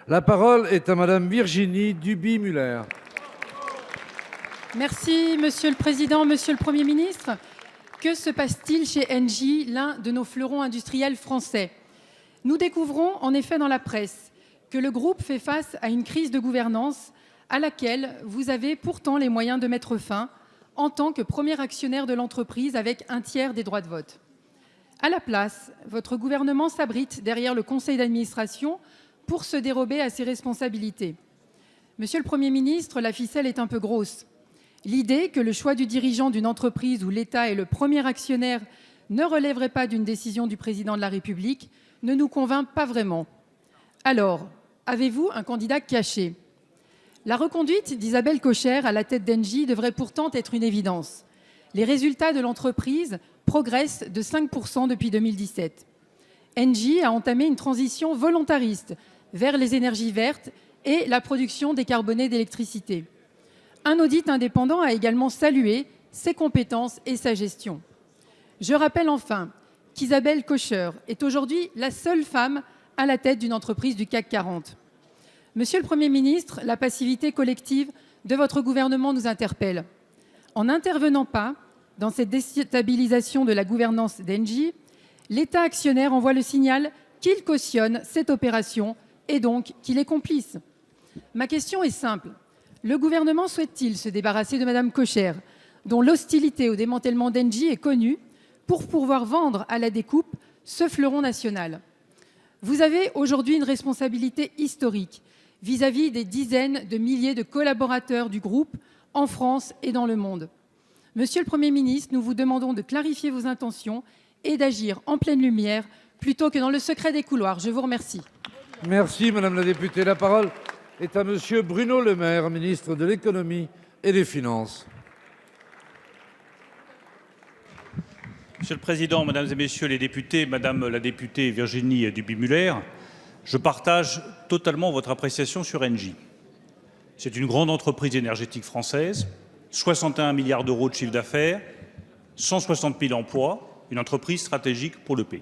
La parole est à Madame Virginie Duby-Muller. Merci, Monsieur le Président, Monsieur le Premier ministre. Que se passe-t-il chez Engie, l'un de nos fleurons industriels français? Nous découvrons en effet dans la presse que le groupe fait face à une crise de gouvernance à laquelle vous avez pourtant les moyens de mettre fin en tant que premier actionnaire de l'entreprise avec un tiers des droits de vote. À la place, votre gouvernement s'abrite derrière le conseil d'administration pour se dérober à ses responsabilités. Monsieur le Premier ministre, la ficelle est un peu grosse. L'idée que le choix du dirigeant d'une entreprise où l'État est le premier actionnaire ne relèverait pas d'une décision du président de la République ne nous convainc pas vraiment. Alors, avez-vous un candidat caché? La reconduite d'Isabelle Kocher à la tête d'Engie devrait pourtant être une évidence. Les résultats de l'entreprise progressent de 5% depuis 2017. Engie a entamé une transition volontariste vers les énergies vertes et la production décarbonée d'électricité. Un audit indépendant a également salué ses compétences et sa gestion. Je rappelle enfin qu'Isabelle Kocher est aujourd'hui la seule femme à la tête d'une entreprise du CAC 40. Monsieur le Premier ministre, la passivité collective de votre gouvernement nous interpelle. En n'intervenant pas dans cette déstabilisation de la gouvernance d'Engie, l'État actionnaire envoie le signal qu'il cautionne cette opération et donc qu'il est complice. Ma question est simple. Le gouvernement souhaite-t-il se débarrasser de Madame Kocher, dont l'hostilité au démantèlement d'Engie est connue, pour pouvoir vendre à la découpe ce fleuron national? Vous avez aujourd'hui une responsabilité historique vis-à-vis des dizaines de milliers de collaborateurs du groupe en France et dans le monde. Monsieur le Premier ministre, nous vous demandons de clarifier vos intentions et d'agir en pleine lumière plutôt que dans le secret des couloirs. Je vous remercie. Merci Madame la députée. La parole est à Monsieur Bruno Le Maire, ministre de l'Économie et des Finances. Monsieur le Président, Mesdames et Messieurs les députés, Madame la députée Virginie Duby-Muller, je partage totalement votre appréciation sur Engie. C'est une grande entreprise énergétique française, 61 milliards d'euros de chiffre d'affaires, 160 000 emplois, une entreprise stratégique pour le pays.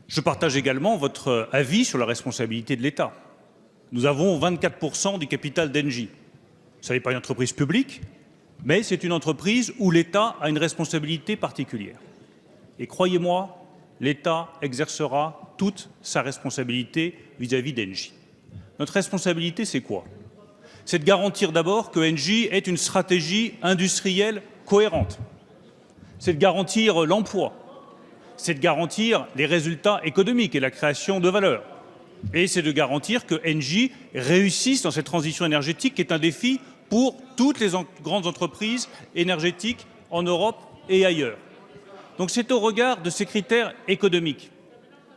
Je partage également votre avis sur la responsabilité de l'État. Nous avons 24% du capital d'Engie. Ce n'est pas une entreprise publique, mais c'est une entreprise où l'État a une responsabilité particulière. Et croyez-moi, l'État exercera toute sa responsabilité vis-à-vis d'Engie. Notre responsabilité, c'est quoi? C'est de garantir d'abord que Engie ait une stratégie industrielle cohérente. C'est de garantir l'emploi. C'est de garantir les résultats économiques et la création de valeur. Et c'est de garantir que Engie réussisse dans cette transition énergétique qui est un défi pour toutes les grandes entreprises énergétiques en Europe et ailleurs. Donc c'est au regard de ces critères économiques,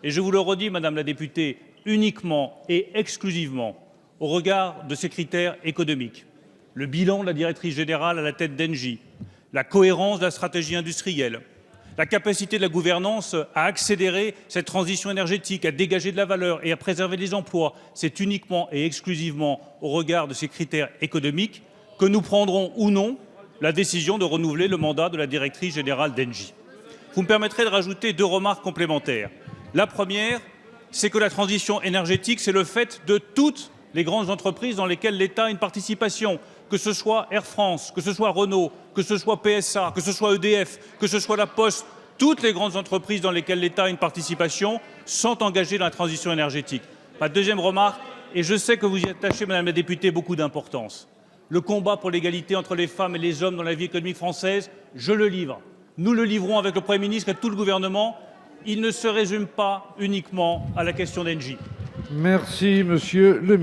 et je vous le redis, Madame la députée, uniquement et exclusivement au regard de ces critères économiques, le bilan de la directrice générale à la tête d'Engie, la cohérence de la stratégie industrielle, la capacité de la gouvernance à accélérer cette transition énergétique, à dégager de la valeur et à préserver les emplois, c'est uniquement et exclusivement au regard de ces critères économiques que nous prendrons ou non la décision de renouveler le mandat de la directrice générale d'Engie. Vous me permettrez de rajouter 2 remarques complémentaires. La première, c'est que la transition énergétique, c'est le fait de toutes les grandes entreprises dans lesquelles l'État a une participation, que ce soit Air France, que ce soit Renault, que ce soit PSA, que ce soit EDF, que ce soit La Poste, toutes les grandes entreprises dans lesquelles l'État a une participation sont engagées dans la transition énergétique. Ma deuxième remarque, et je sais que vous y attachez, Madame la députée, beaucoup d'importance, le combat pour l'égalité entre les femmes et les hommes dans la vie économique française, je le livre. Nous le livrons avec le Premier ministre et tout le gouvernement. Il ne se résume pas uniquement à la question d'Engie. Merci Monsieur le ministre.